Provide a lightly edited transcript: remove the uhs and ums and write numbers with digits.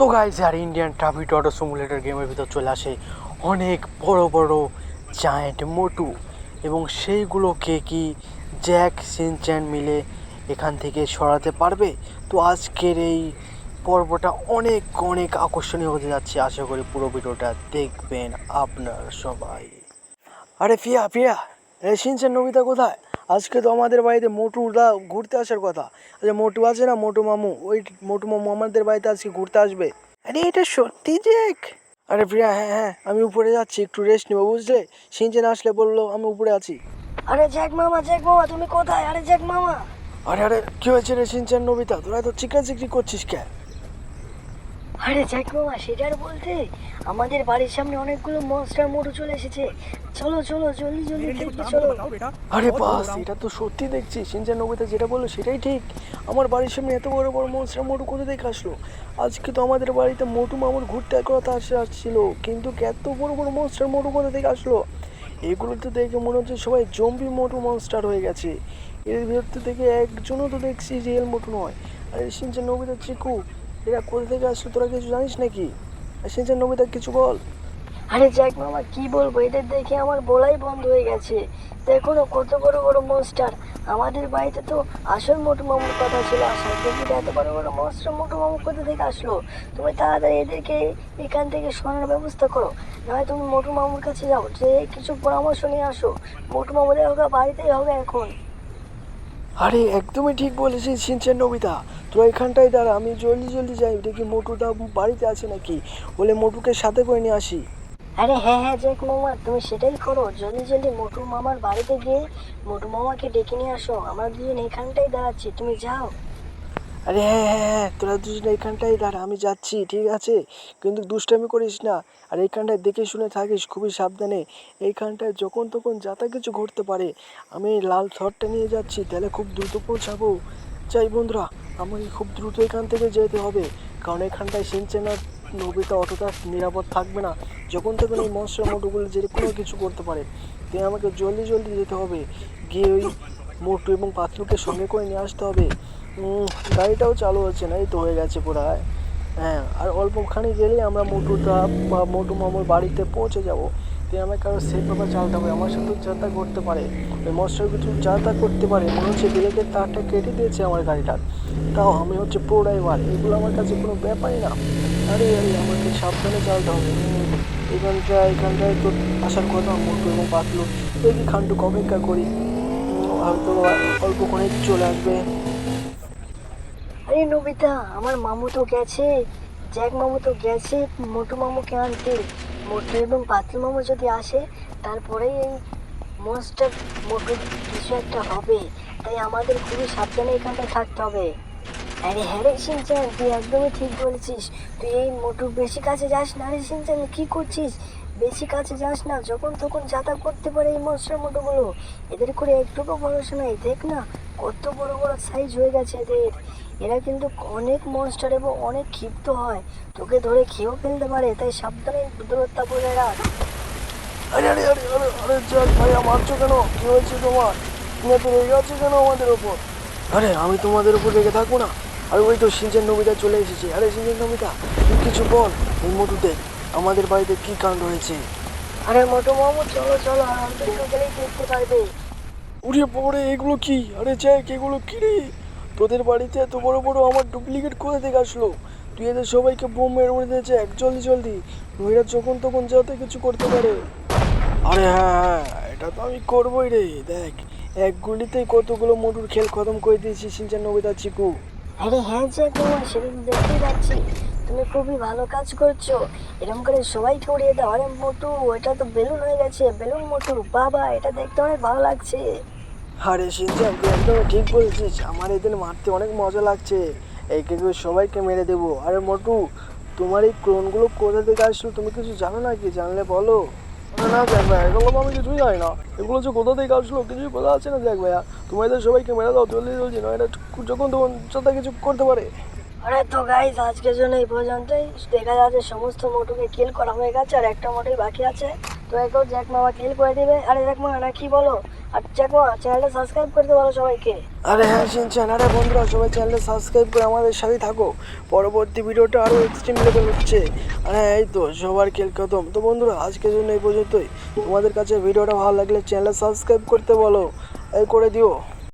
তো গাইজ আর Indian traffic auto simulator গেমের ভিতর চলে আসে অনেক বড় বড় জায়ান্ট মোটু, এবং সেইগুলোকে কি জ্যাক সিনচ্যান মিলে এখান থেকে সরাতে পারবে? তো আজকের এই পর্বটা অনেক অনেক আকর্ষণীয় হতে যাচ্ছে। আশা করি পুরো ভিডিওটা দেখবেন আপনারা সবাই। আরে ফিয়া ফিয়া, সিনচ্যান নোবিতা কোথায়? আজকে তো আমাদের বাড়িতে মোটুরা ঘুরতে আসার কথা। আচ্ছা মোটু আছে না, মোটু মামু, ওই মোটু মামু আমাদের বাড়িতে আজকে ঘুরতে আসবে। আরে এটা সত্যি জ্যাক? আরে প্রিয়া, হ্যাঁ হ্যাঁ, আমি উপরে যাচ্ছি, একটু রেস্ট নেবো বুঝলে। সিনচ্যান আসলে বললো আমি উপরে আছি। আরে জ্যাক মামা তুমি কোথায়? আরে জ্যাক মামা। আরে আরে কি হয়েছে রে সিনচ্যান নোবিতা, তোরা তো চিকরি করছিস কেন? আরে জ্যাক মামা, সেটার বলতে আমাদের বাড়ির সামনে অনেকগুলো মনস্টার মোটু চলে এসেছে। চলো চলো জলদি জলদি দেখতে চলো। আরে বাস, এটা তো সত্যি দেখছি, সিনচ্যান নোবিতা যেটা বললো সেটাই ঠিক। আমার বাড়ির সামনে এত বড় বড় মনস্টার মোটু কোথা থেকে আসলো? আজকে তো আমাদের বাড়িতে মোটু মামুর ঘুরতে কথা আসছিল, কিন্তু এত বড় বড় মনস্টার মোটু কোথা থেকে আসলো? এগুলো তো দেখে মনে হচ্ছে সবাই জম্বি মোটু মনস্টার হয়ে গেছে। এর ভিতর থেকে একজনও তো দেখছি রিয়েল মোটু নয়। আরে সিনচ্যান নোবিতা চিকু, এরা কোথা থেকে আসলো তোরা কিছু জানিস নাকি? সিনচ্যান নোবিতা কিছু বল। আরে জ্যাক মামা, কি বলবো, এদের দেখে আমার বলাই বন্ধ হয়ে গেছে। দেখো না কত বড় বড় মনস্টার। আমাদের বাড়িতে তো আসল মোটু মামুর কথা ছিল আসার, কিন্তু এত বড় বড় মনস্টার মোটু মামু কোথা থেকে আসলো? তুমি তাড়াতাড়ি এদেরকে এখান থেকে সরানোর ব্যবস্থা করো, নয় তুমি মোটু মামুর কাছে যাও, যে কিছু পরামর্শ নিয়ে আসো। মোটু মামুদের হোক বাড়িতেই হবে এখন। আরে একদমই ঠিক বলেছিস সিনচ্যান নোবিতা, তোরা এখানটায় দাঁড়া, আমি জলদি জলদি যাই দেখি মোটুটা বাড়িতে আছে নাকি, বলে মোটুকে সাথে করে নিয়ে আসি। আরে হ্যাঁ হ্যাঁ জ্যাক মামা, তুমি সেটাই করো, জলদি জলদি মোটু মামার বাড়িতে গিয়ে মোটু মামাকে ডেকে নিয়ে আসো। আমরা দুজন এখানটাই দাঁড়াচ্ছি, তুমি যাও। আরে হ্যাঁ হ্যাঁ হ্যাঁ, তোরা দুজনে এখানটায় দাঁড়া, আমি যাচ্ছি, ঠিক আছে? কিন্তু দুষ্টামি করিস না, আর এইখানটায় দেখে শুনে থাকিস, খুবই সাবধানে। এইখানটায় যখন তখন যাতা কিছু ঘটতে পারে। আমি এই লাল থরটা নিয়ে যাচ্ছি, তাহলে খুব দ্রুত পৌঁছাবো। যাই বন্ধুরা, আমাকে খুব দ্রুত এখান থেকে যেতে হবে, কারণ এখানটায় সিনচ্যান আর নোবিতা অতটা নিরাপদ থাকবে না। যখন তখন এই মনস্টার মোটুগুলো যে কোনো কিছু করতে পারে, তাই আমাকে জলদি জলদি যেতে হবে, গিয়ে ওই মোটু এবং পাতলুকে সঙ্গে করে নিয়ে আসতে হবে। গাড়িটাও চালু হচ্ছে না, এই তো হয়ে গেছে প্রায়। হ্যাঁ, আর অল্পখানি গেলেই আমরা মোটুটা বা মোটু মামুর বাড়িতে পৌঁছে যাব। তাই আমাকে আরও সেফভাবে চালাতে হবে, আমার সাথে যাতায়াত করতে পারে, ওই মশার কিছু যাতায়াত করতে পারে। মনে হচ্ছে ব্রেকের তারটা কেটে দিয়েছে আমার গাড়িটার, তাও আমি হচ্ছে প্রো ড্রাইভার, এগুলো আমার কাছে কোনো ব্যাপারই না। আরে আরে, আমাকে সাবধানে চালাতে হবে। এখানটায় তো আসার কথা মোটু এবং পাতলু, দেখি খান্ডুক অপেক্ষা করি, হয়তো অল্পক্ষণে চলে আসবে। আরে নবিতা, আমার মামু তো গেছে, জ্যাক মামু তো গেছে মোটু মামুকে আনতে। মোটু এবং পাতলু মামু যদি আসে, তারপরেই এই মনস্টার মোটু কিছু একটা হবে। তাই আমাদের খুবই সাবধানে এখানটা থাকতে হবে। আরে হ্যাঁ রে সিনচ্যান, তুই একদমই ঠিক বলেছিস। তুই এই মোটুর বেশি কাছে যাস না রে সিনচ্যান, কি করছিস? বেশি কাছে যাস না, যখন তখন যাতায়াত করতে পারে এই মনস্টার মোটুগুলো। এদের করে একটুকু ভরসা নাই, দেখ না কত বড় বড় সাইজ হয়ে গেছে এদের। এরা কিন্তু অনেক মনস্টার এবং অনেক ক্ষিপ্ত হয়, তোকে ধরে খেয়েও ফেলতে পারে, তাই সাবধানে দূরত্ব বজায় রাখ। আরে আরে আরে আরে আরে জ্যাক ভাইয়া, মারছো কেন? কি হয়েছে তোমার? তুমি এত রেগে আছো কেন আমাদের ওপর? আরে আমি তোমাদের উপর রেগে থাকবো না? আর ওই তো সিনচ্যান নোবিতা চলে এসেছে। আরে সিনচ্যান নোবিতা, তুই কিছু বল, এই মোটুতে আমাদের বাড়িতে কি কাণ্ড হয়েছে? আরে মোটু মামু, চলো চলো, আর অল্প একটু গেলেই দেখতে পারবে। উড়ে পড়ে এগুলো কি? আরে জ্যাক, এগুলো কি রে? তোদের বাড়িতে এত বড় বড় আমার ডুপ্লিকেট কোথা থেকে আসলো? তুই এদের সবাইকে বোম মেরে উড়ে দিয়েছে এক, জলদি জলদি, নইরা যখন তখন যাতে কিছু করতে পারে। আরে হ্যাঁ হ্যাঁ, এটা তো আমি করবোই রে। দেখ, এক গুলিতেই কতগুলো মোটুর খেল খতম করে দিয়েছি সিনচ্যান নোবিতা চিকু। আরে হ্যাঁ জ্যাক মামা, সেটা তো দেখতেই পাচ্ছি, তুমি খুবই ভালো কাজ করছো। এরকম করে সবাইকে উড়িয়ে দাও। আরে মোটু, এটা তো বেলুন হয়ে গেছে, বেলুন মোটু, বাবা এটা দেখতে অনেক ভালো লাগছে। আরে সিনচ্যান, তুই একদম ঠিক বলছিস, আমার এদের মারতে অনেক মজা লাগছে, একে একে সবাইকে মেরে দেবো। আরে মোটু, তোমার এই ক্লোনগুলো কোথা থেকে আসলো, তুমি কিছু জানো নাকি? জানলে বলো। আরে না জ্যাক ভাইয়া, এগুলো তো আমি কিছুই জানি না, এগুলো যে কোথা থেকে আসলো কিছুই বোঝা যাচ্ছে না জ্যাক ভাইয়া। তুমি এদের সবাইকে মেরে দাও জলদি জলদি, নয় এটা যখন তখন যাতে কিছু করতে পারে। আরে তো গাইস, আজকের জন্য এই পর্যন্তই। দেখা যাচ্ছে সমস্ত মোটুকে কিল করা হয়ে গেছে, আর একটা মোটুই বাকি আছে। তো এখন জ্যাক মামা কিল করে দেবে। আরে জ্যাক মামা না কি বলো? আর জ্যাক মামা চ্যানেলটা সাবস্ক্রাইব করতে বলো সবাইকে। আরে হ্যাঁ শিনচ্যান, আরে বন্ধুরা সবাই চ্যানেলটা সাবস্ক্রাইব করে আমাদের সাথে থাকো। পরবর্তী ভিডিওটা আরও এক্সট্রিম লেভেল হচ্ছে। আরে এই তো সবার খেল খতম। তো বন্ধুরা আজকের জন্য এই পর্যন্তই। তোমাদের কাছে ভিডিওটা ভালো লাগলে চ্যানেলটা সাবস্ক্রাইব করতে বলো, এই করে দিও।